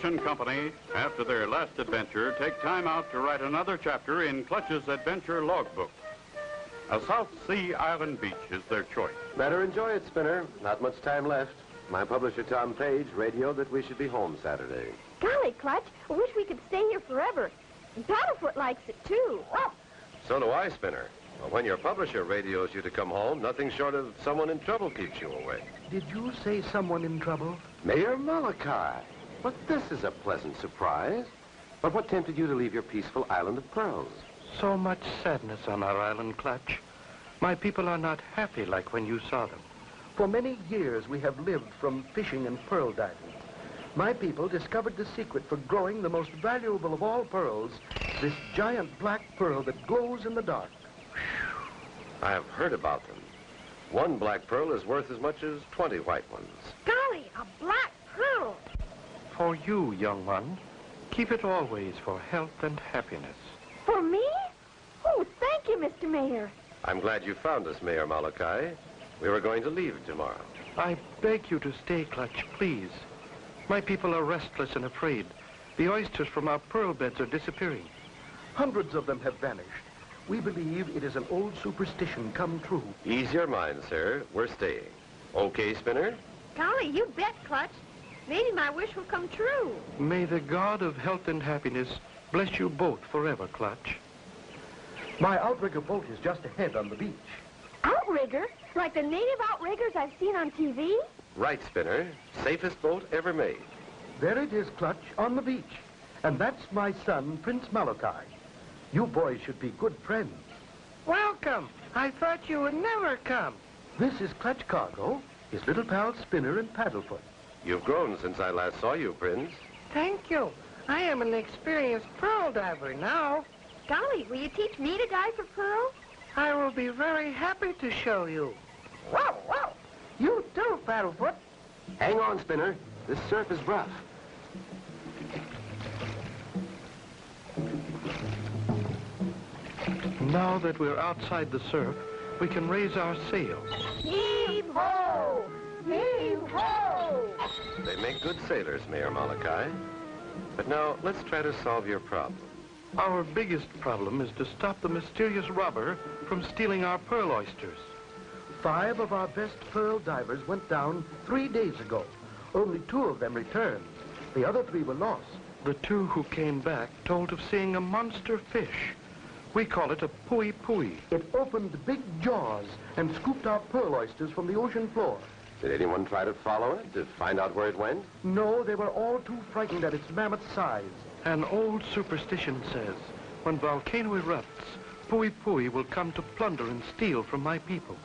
and Company, after their last adventure, take time out to write another chapter in Clutch's adventure logbook. A South Sea island beach is their choice. Better enjoy it, Spinner. Not much time left. My publisher, Tom Page, radioed that we should be home Saturday. Golly, Clutch, I wish we could stay here forever. And Paddlefoot likes it, too. So do I, Spinner. Well, when your publisher radios you to come home, nothing short of someone in trouble keeps you away. Did you say someone in trouble? Mayor Malachi. But this is a pleasant surprise. But what tempted you to leave your peaceful island of pearls? So much sadness on our island, Clutch. My people are not happy like when you saw them. For many years we have lived from fishing and pearl diving. My people discovered the secret for growing the most valuable of all pearls, this giant black pearl that glows in the dark. I have heard about them. One black pearl is worth as much as 20 white ones. Golly, a black pearl. For you, young one, keep it always for health and happiness. For me? Oh, thank you, Mr. Mayor. I'm glad you found us, Mayor Malachi. We were going to leave tomorrow. I beg you to stay, Clutch, please. My people are restless and afraid. The oysters from our pearl beds are disappearing. Hundreds of them have vanished. We believe it is an old superstition come true. Ease your mind, sir. We're staying. Okay, Spinner? Golly, you bet, Clutch. Maybe my wish will come true. May the God of health and happiness bless you both forever, Clutch. My outrigger boat is just ahead on the beach. Outrigger? Like the native outriggers I've seen on TV? Right, Spinner. Safest boat ever made. There it is, Clutch, on the beach. And that's my son, Prince Malachi. You boys should be good friends. Welcome. I thought you would never come. This is Clutch Cargo, his little pal Spinner and Paddlefoot. You've grown since I last saw you, Prince. Thank you. I am an experienced pearl diver now. Golly, will you teach me to dive for pearls? I will be very happy to show you. Whoa, whoa. You too, Paddlefoot. Hang on, Spinner. This surf is rough. Now that we're outside the surf, we can raise our sails. Heave-ho! Heave-ho! They make good sailors, Mayor Malachi. But now, let's try to solve your problem. Our biggest problem is to stop the mysterious robber from stealing our pearl oysters. 5 of our best pearl divers went down 3 days ago. Only 2 of them returned. The other 3 were lost. The 2 who came back told of seeing a monster fish. We call it a pui-pui. It opened big jaws and scooped out pearl oysters from the ocean floor. Did anyone try to follow it, to find out where it went? No, they were all too frightened at its mammoth size. An old superstition says, when volcano erupts, pui-pui will come to plunder and steal from my people.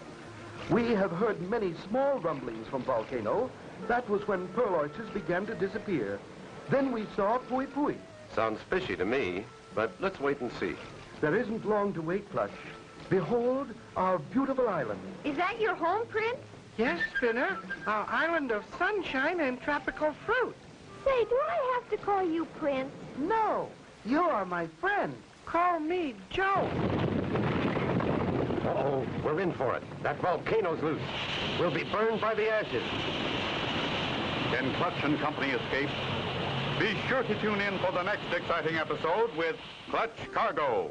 We have heard many small rumblings from volcano. That was when pearl oysters began to disappear. Then we saw pui-pui. Sounds fishy to me, but let's wait and see. There isn't long to wait, Clutch. Behold our beautiful island. Is that your home, Prince? Yes, Spinner. Our island of sunshine and tropical fruit. Say, do I have to call you Prince? No, you are my friend. Call me Joe. Uh-oh, we're in for it. That volcano's loose. We'll be burned by the ashes. Can Clutch and Company escape? Be sure to tune in for the next exciting episode with Clutch Cargo.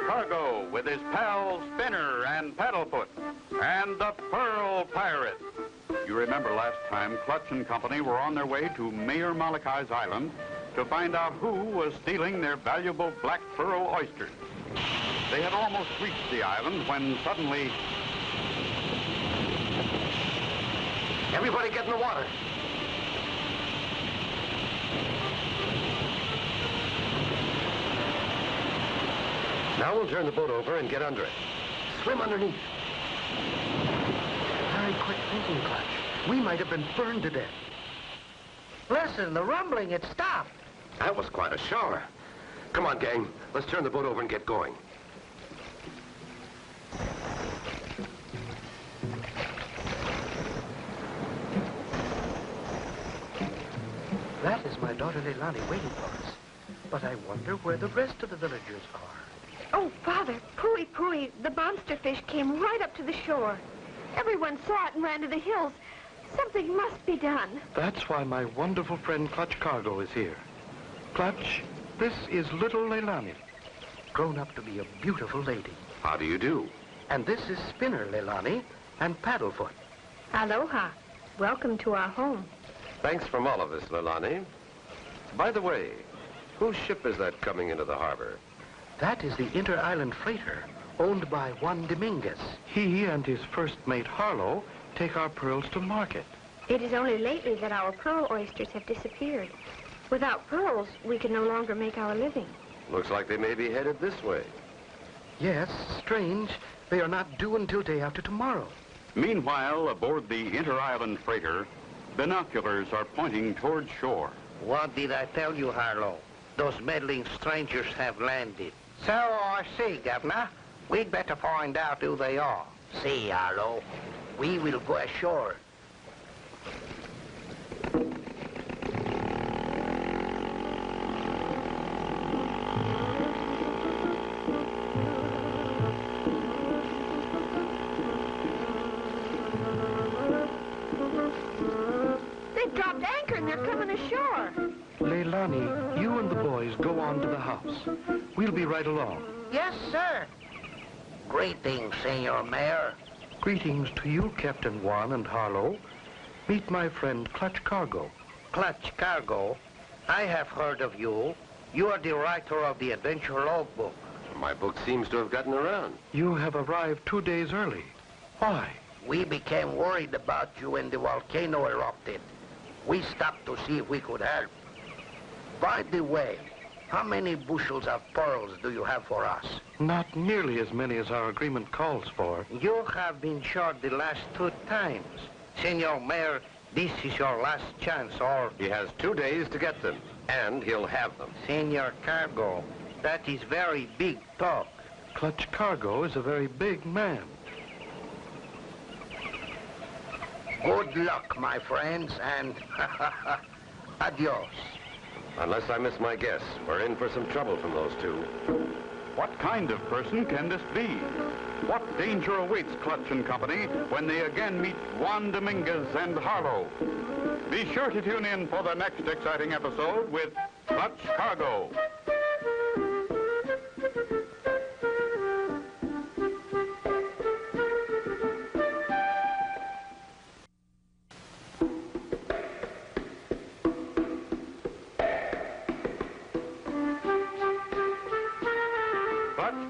Cargo with his pals Spinner and Paddlefoot and the Pearl Pirate. You remember last time Clutch and Company were on their way to Mayor Malachi's island to find out who was stealing their valuable black pearl oysters. They had almost reached the island when suddenly... Everybody get in the water. Now we'll turn the boat over and get under it. Swim underneath. Very quick thinking, Clutch. We might have been burned to death. Listen, the rumbling, it stopped. That was quite a shower. Come on, gang. Let's turn the boat over and get going. That is my daughter Leilani waiting for us. But I wonder where the rest of the villagers are. Oh, Father, Pooey Pooey, the monster fish came right up to the shore. Everyone saw it and ran to the hills. Something must be done. That's why my wonderful friend Clutch Cargo is here. Clutch, this is little Leilani, grown up to be a beautiful lady. How do you do? And this is Spinner Leilani and Paddlefoot. Aloha. Welcome to our home. Thanks from all of us, Leilani. By the way, whose ship is that coming into the harbor? That is the Inter-Island Freighter, owned by Juan Dominguez. He and his first mate Harlow take our pearls to market. It is only lately that our pearl oysters have disappeared. Without pearls, we can no longer make our living. Looks like they may be headed this way. Yes, strange. They are not due until day after tomorrow. Meanwhile, aboard the Inter-Island Freighter, binoculars are pointing toward shore. What did I tell you, Harlow? Those meddling strangers have landed. So I see, Governor. We'd better find out who they are. See, Harlow, we will go ashore. They've dropped anchor and they're coming ashore. Leilani, you and the boys go on to the house. We'll be right along. Yes, sir. Greetings, Senor Mayor. Greetings to you, Captain Juan and Harlow. Meet my friend Clutch Cargo. Clutch Cargo. I have heard of you. You are the writer of the adventure logbook. My book seems to have gotten around. You have arrived 2 days early. Why? We became worried about you when the volcano erupted. We stopped to see if we could help. By the way, how many bushels of pearls do you have for us? Not nearly as many as our agreement calls for. You have been short the last 2 times. Senor Mayor, this is your last chance, or... He has 2 days to get them, and he'll have them. Senor Cargo, that is very big talk. Clutch Cargo is a very big man. Good luck, my friends, and adios. Unless I miss my guess, we're in for some trouble from those two. What kind of person can this be? What danger awaits Clutch and Company when they again meet Juan Dominguez and Harlow? Be sure to tune in for the next exciting episode with Clutch Cargo.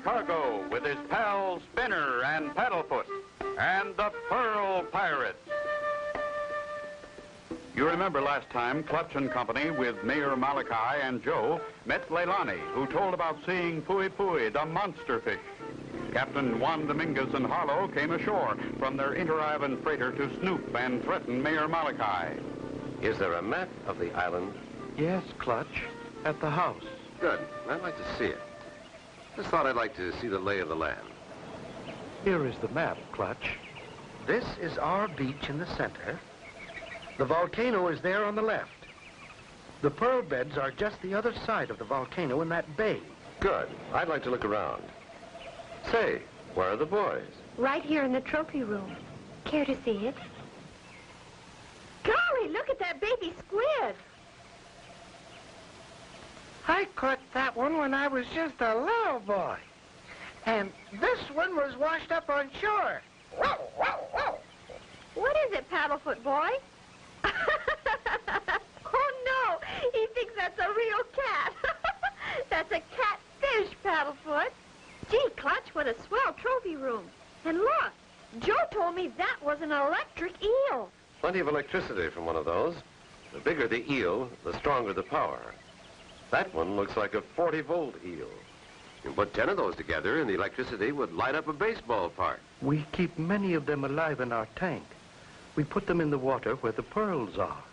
Cargo with his pals Spinner and Paddlefoot and the Pearl Pirates. You remember last time Clutch and Company with Mayor Malachi and Joe met Leilani, who told about seeing Pooey Pooey, the monster fish. Captain Juan Dominguez and Harlow came ashore from their Inter-Island Freighter to snoop and threaten Mayor Malachi. Is there a map of the island? Yes, Clutch, at the house. Good. I'd like to see it. Just thought I'd like to see the lay of the land. Here is the map, Clutch. This is our beach in the center. The volcano is there on the left. The pearl beds are just the other side of the volcano in that bay. Good. I'd like to look around. Say, where are the boys? Right here in the trophy room. Care to see it? Golly, look at that baby squid. I caught that one when I was just a little boy. And this one was washed up on shore. Whoa, whoa, whoa. What is it, Paddlefoot boy? Oh, no. He thinks that's a real cat. That's a catfish, Paddlefoot. Gee, Clutch, what a swell trophy room. And look, Joe told me that was an electric eel. Plenty of electricity from one of those. The bigger the eel, the stronger the power. That one looks like a 40-volt eel. You put 10 of those together and the electricity would light up a baseball park. We keep many of them alive in our tank. We put them in the water where the pearls are.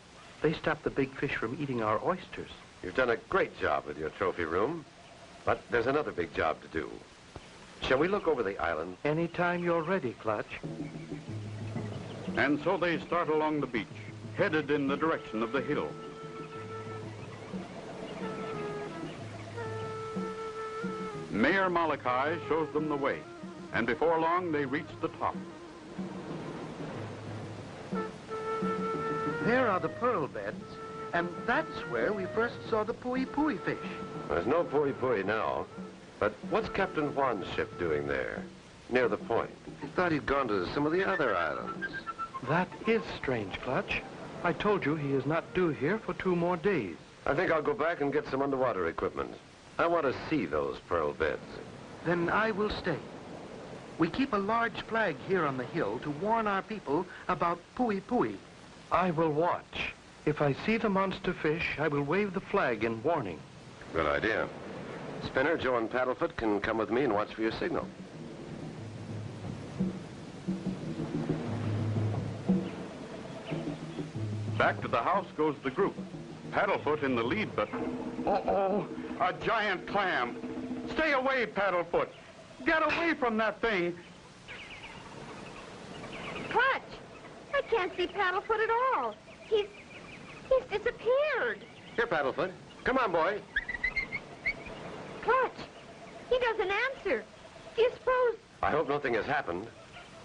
They stop the big fish from eating our oysters. You've done a great job with your trophy room, but there's another big job to do. Shall we look over the island? Anytime you're ready, Clutch. And so they start along the beach, headed in the direction of the hill. Mayor Malachi shows them the way, and before long they reach the top. There are the pearl beds, and that's where we first saw the pui-pui fish. There's no pui-pui now. But what's Captain Juan's ship doing there, near the point? He thought he'd gone to some of the other islands. That is strange, Clutch. I told you he is not due here for 2 more days. I think I'll go back and get some underwater equipment. I want to see those pearl beds. Then I will stay. We keep a large flag here on the hill to warn our people about pui-pui. I will watch. If I see the monster fish, I will wave the flag in warning. Good idea. Spinner, Joe, and Paddlefoot can come with me and watch for your signal. Back to the house goes the group. Paddlefoot in the lead, but... Uh-oh, a giant clam. Stay away, Paddlefoot. Get away from that thing. Clutch, I can't see Paddlefoot at all. He's disappeared. Here, Paddlefoot. Come on, boy. Clutch, he doesn't answer. Do you suppose... I hope nothing has happened.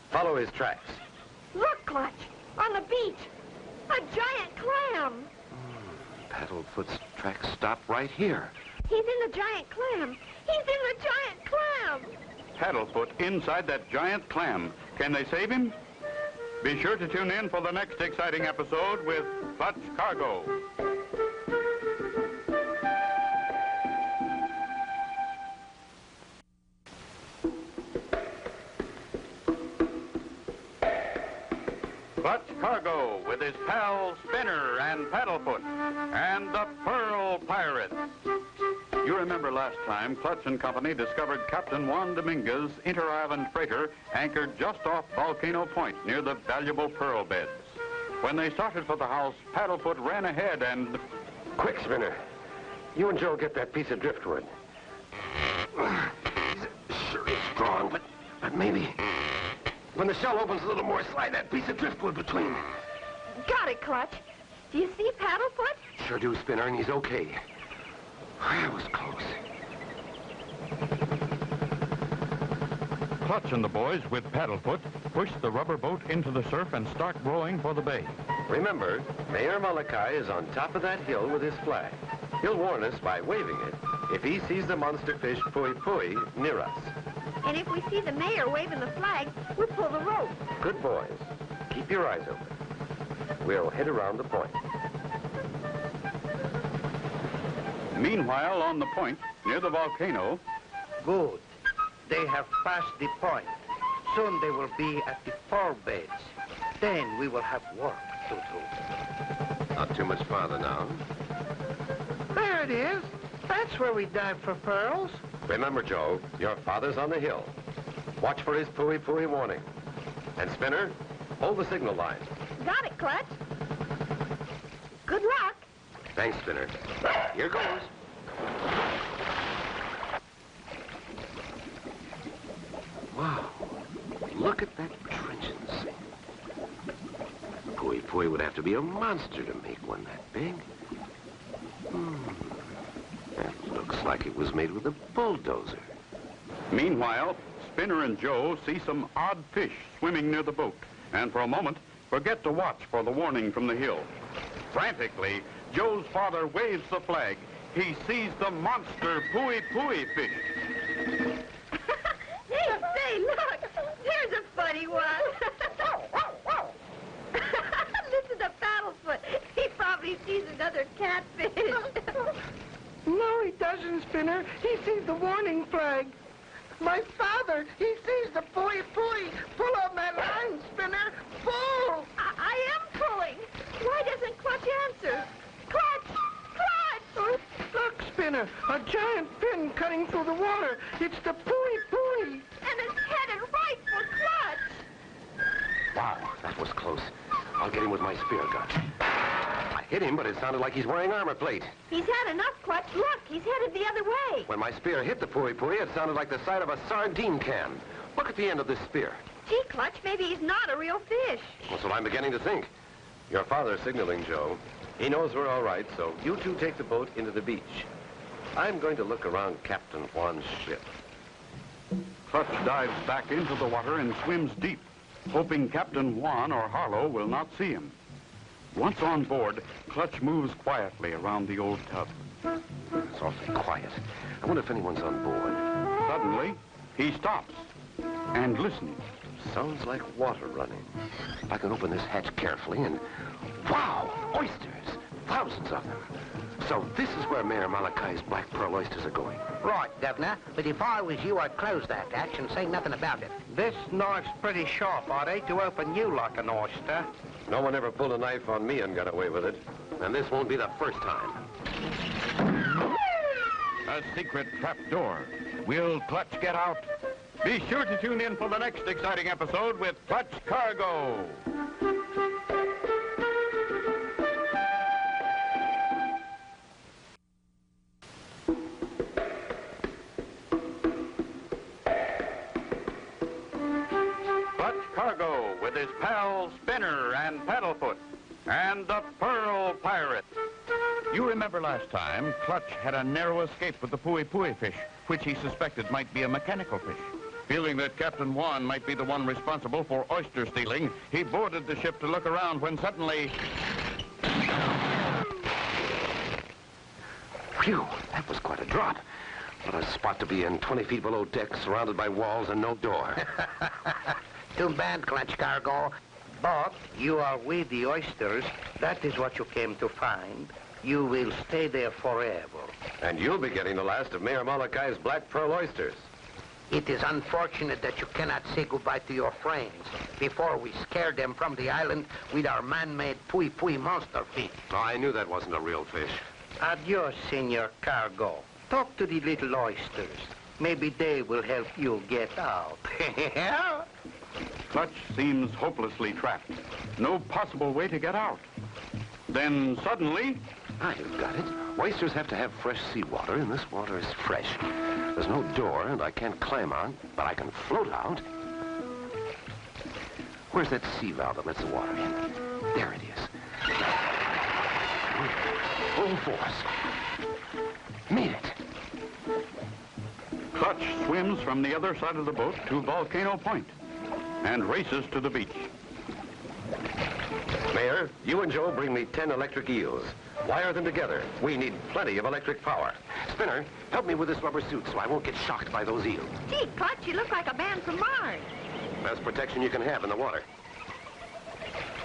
Follow his tracks. Look, Clutch, on the beach. A giant clam. Paddlefoot's tracks stop right here. He's in the giant clam. He's in the giant clam. Paddlefoot inside that giant clam. Can they save him? Be sure to tune in for the next exciting episode with Clutch Cargo. Clutch Cargo with his pals Spinner and Paddlefoot and the Pearl Pirates. You remember last time Clutch and Company discovered Captain Juan Dominguez's inter-island freighter anchored just off Volcano Point near the valuable pearl beds. When they started for the house, Paddlefoot ran ahead and... Quick, Spinner. You and Joe get that piece of driftwood. Sure is strong, but maybe... When the shell opens a little more, slide that piece of driftwood between. Got it, Clutch. Do you see Paddlefoot? Sure do, Spinner, and he's okay. That was close. Clutch and the boys with Paddlefoot push the rubber boat into the surf and start rowing for the bay. Remember, Mayor Malachi is on top of that hill with his flag. He'll warn us by waving it if he sees the monster fish pui-pui near us. And if we see the mayor waving the flag, we'll pull the rope. Good boys. Keep your eyes open. We'll head around the point. Meanwhile, on the point, near the volcano... Good. They have passed the point. Soon they will be at the pearl beds. Then we will have work to do. Not too much farther now. There it is. That's where we dive for pearls. Remember, Joe, your father's on the hill. Watch for his pui-pui warning. And Spinner, hold the signal line. Got it, Clutch. Good luck. Thanks, Spinner. Here goes. Wow. Look at that trenchance. Pui-pui would have to be a monster to make one that big. That looks like it was made with a bulldozer. Meanwhile, Spinner and Joe see some odd fish swimming near the boat, and for a moment, forget to watch for the warning from the hill. Frantically, Joe's father waves the flag. He sees the monster pui-pui fish. Hey, look! There's a funny one. Listen to Paddlefoot. He probably sees another catfish. No, he doesn't, Spinner. He sees the warning flag. My father, he sees the pui-pui. Pull on that line, Spinner. Pull! I am pulling. Why doesn't Clutch answer? Clutch! Clutch! Oh, look, Spinner. A giant fin cutting through the water. It's the pui-pui. And it's headed right for Clutch. Wow, that was close. I'll get him with my spear gun. I hit him, but it sounded like he's wearing armor plate. He's had enough, Clutch. Look, he's headed the other way. When my spear hit the pui-pui, it sounded like the side of a sardine can. Look at the end of this spear. Gee, Clutch, maybe he's not a real fish. That's what I'm beginning to think. Your father's signaling, Joe. He knows we're all right, so you two take the boat into the beach. I'm going to look around Captain Juan's ship. Clutch dives back into the water and swims deep, hoping Captain Juan or Harlow will not see him. Once on board, Clutch moves quietly around the old tub. It's awfully quiet. I wonder if anyone's on board. Suddenly, he stops and listens. Sounds like water running. If I can open this hatch carefully and... Wow! Oysters! Thousands of them. So this is where Mayor Malachi's black pearl oysters are going. Right, Governor. But if I was you, I'd close that hatch and say nothing about it. This knife's pretty sharp, I'd hate to open you like an oyster. No one ever pulled a knife on me and got away with it. And this won't be the first time. A secret trap door. Will Clutch get out? Be sure to tune in for the next exciting episode with Clutch Cargo. Clutch Cargo with his pal Spinner and Paddlefoot and the Pearl Pirate. You remember last time, Clutch had a narrow escape with the pui fish, which he suspected might be a mechanical fish. Feeling that Captain Juan might be the one responsible for oyster stealing, he boarded the ship to look around when suddenly... Phew, that was quite a drop. What a spot to be in, 20 feet below deck, surrounded by walls and no door. Too bad, Clutch Cargo. But you are with the oysters. That is what you came to find. You will stay there forever. And you'll be getting the last of Mayor Malachi's black pearl oysters. It is unfortunate that you cannot say goodbye to your friends before we scare them from the island with our man-made pui monster fish. Oh, I knew that wasn't a real fish. Adios, Senor Cargo. Talk to the little oysters. Maybe they will help you get out. Clutch seems hopelessly trapped. No possible way to get out. Then suddenly... I've got it. Oysters have to have fresh seawater, and this water is fresh. There's no door, and I can't climb out, but I can float out. Where's that sea valve that lets the water in? There it is. Full force. Made it. Clutch swims from the other side of the boat to Volcano Point and races to the beach. Mayor, you and Joe bring me 10 electric eels. Wire them together. We need plenty of electric power. Spinner, help me with this rubber suit so I won't get shocked by those eels. Gee, Clutch, you look like a man from Mars. Best protection you can have in the water.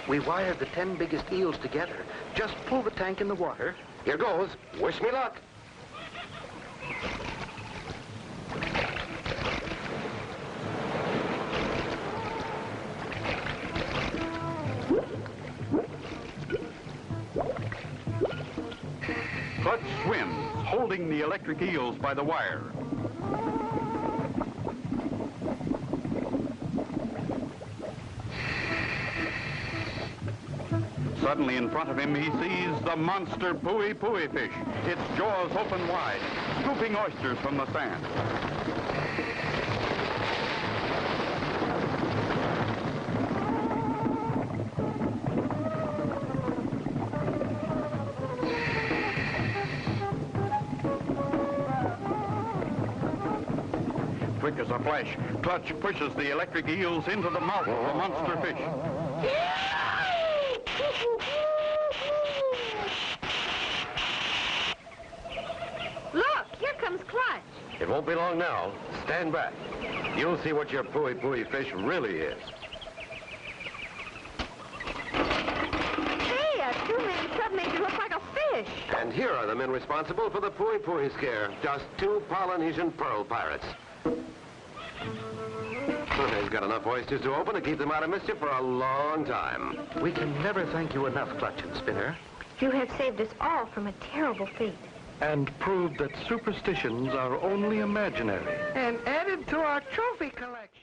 We wired the 10 biggest eels together. Just pull the tank in the water. Here goes. Wish me luck. Clutch swims, holding the electric eels by the wire. Suddenly in front of him, he sees the monster pui fish, its jaws open wide, scooping oysters from the sand. Quick as a flash, Clutch pushes the electric eels into the mouth of the monster fish. Look, here comes Clutch. It won't be long now. Stand back. You'll see what your pui fish really is. Hey, a two-man tub made you look like a fish. And here are the men responsible for the pui scare. Just 2 Polynesian pearl pirates. They've got enough oysters to open to keep them out of mischief for a long time. We can never thank you enough, Clutch and Spinner. You have saved us all from a terrible fate. And proved that superstitions are only imaginary. And added to our trophy collection.